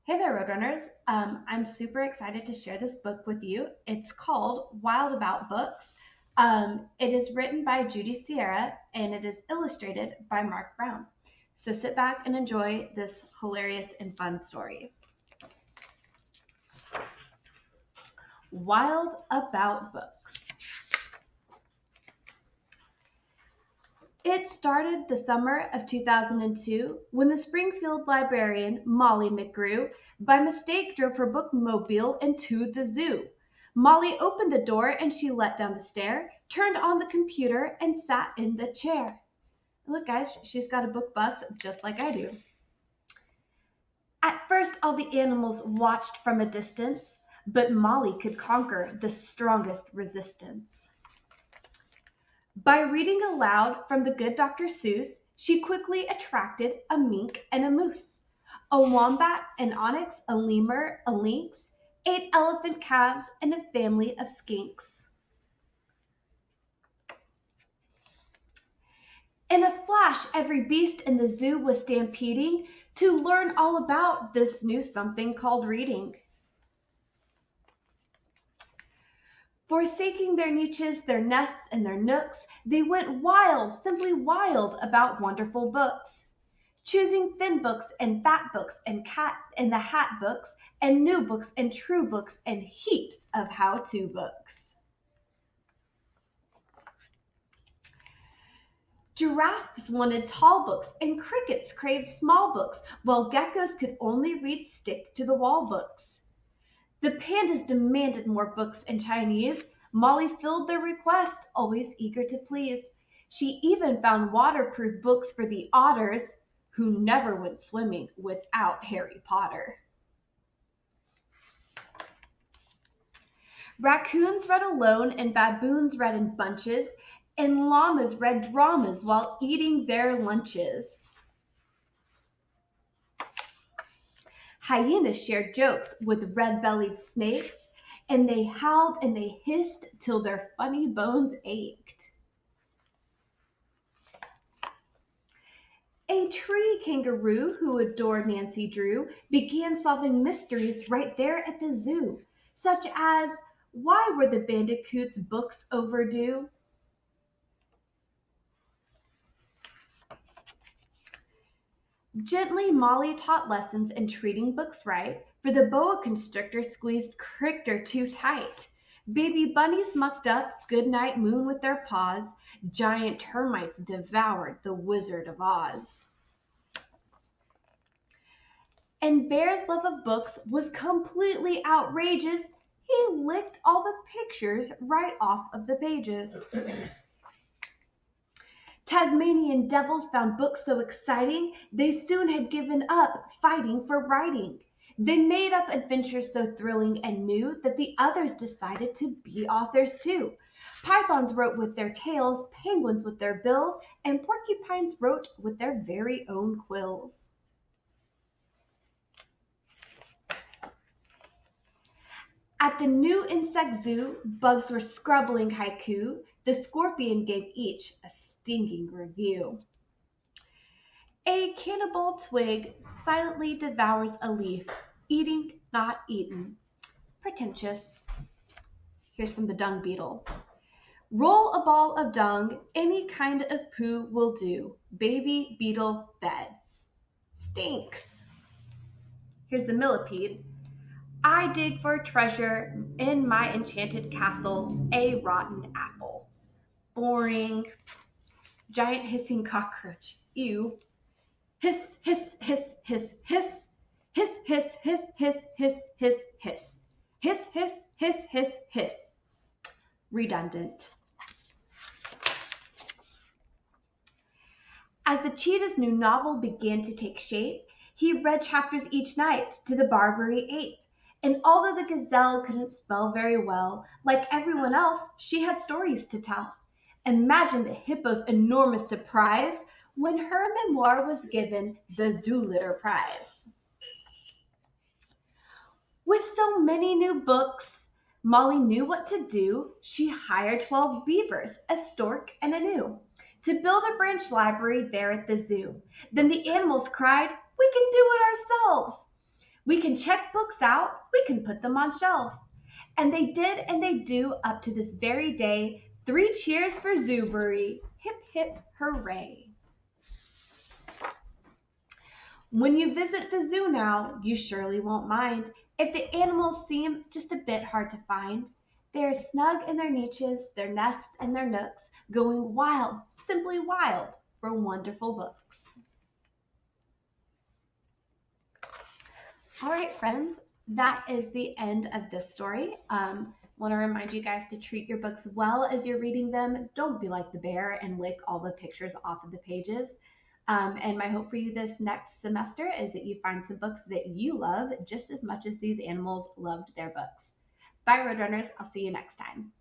Hey there, Roadrunners. I'm super excited to share this book with you. It's called Wild About Books. It is written by Judy Sierra and it is illustrated by Marc Brown. So sit back and enjoy this hilarious and fun story. Wild About Books. It started the summer of 2002 when the Springfield librarian, Molly McGrew, by mistake drove her bookmobile into the zoo. Molly opened the door and she let down the stair, turned on the computer, and sat in the chair. Look, guys, she's got a book bus just like I do. At first, all the animals watched from a distance, but Molly could conquer the strongest resistance. By reading aloud from the good Dr. Seuss, she quickly attracted a mink and a moose, a wombat, an onyx, a lemur, a lynx, 8 elephant calves, and a family of skinks. In a flash, every beast in the zoo was stampeding to learn all about this new something called reading. Forsaking their niches, their nests, and their nooks, they went wild, simply wild about wonderful books. Choosing thin books and fat books and cat in the hat books and new books and true books and heaps of how-to books. Giraffes wanted tall books and crickets craved small books, while geckos could only read stick-to-the-wall books. The pandas demanded more books in Chinese. Molly filled their request, always eager to please. She even found waterproof books for the otters, who never went swimming without Harry Potter. Raccoons read alone and baboons read in bunches, and llamas read dramas while eating their lunches. Hyenas shared jokes with red-bellied snakes, and they howled and they hissed till their funny bones ached. A tree kangaroo who adored Nancy Drew began solving mysteries right there at the zoo, such as why were the bandicoots' books overdue? Gently, Molly taught lessons in treating books right, for the boa constrictor squeezed Crichter too tight. Baby bunnies mucked up Goodnight Moon with their paws. Giant termites devoured the Wizard of Oz. And Bear's love of books was completely outrageous. He licked all the pictures right off of the pages. Tasmanian devils found books so exciting, they soon had given up fighting for writing. They made up adventures so thrilling and new that the others decided to be authors too. Pythons wrote with their tails, penguins with their bills, and porcupines wrote with their very own quills. At the new insect zoo, bugs were scribbling haiku. The scorpion gave each a stinging review. A cannibal twig silently devours a leaf, eating, not eaten. Pretentious. Here's from the dung beetle. Roll a ball of dung, any kind of poo will do. Baby beetle bed. Stinks. Here's the millipede. I dig for treasure in my enchanted castle, a rotten apple. Boring. Giant hissing cockroach. Ew. Hiss, hiss, hiss, hiss, hiss. Hiss, hiss, hiss, hiss, hiss, hiss, hiss. Hiss, hiss, hiss, hiss, hiss. Redundant. As the cheetah's new novel began to take shape, he read chapters each night to the Barbary ape. And although the gazelle couldn't spell very well, like everyone else, she had stories to tell. Imagine the hippo's enormous surprise when her memoir was given the Zooliter Prize. With so many new books, Molly knew what to do. She hired 12 beavers, a stork, and a gnu to build a branch library there at the zoo. Then the animals cried, "We can do it ourselves!" We can check books out, we can put them on shelves. And they did and they do up to this very day. 3 cheers for Zoobury. Hip, hip, hooray. When you visit the zoo now, you surely won't mind if the animals seem just a bit hard to find. They are snug in their niches, their nests, and their nooks, going wild, simply wild, for wonderful books. All right, friends, that is the end of this story. Want to remind you guys to treat your books well as you're reading them. Don't be like the bear and lick all the pictures off of the pages. And my hope for you this next semester is that you find some books that you love just as much as these animals loved their books. Bye, Roadrunners. I'll see you next time.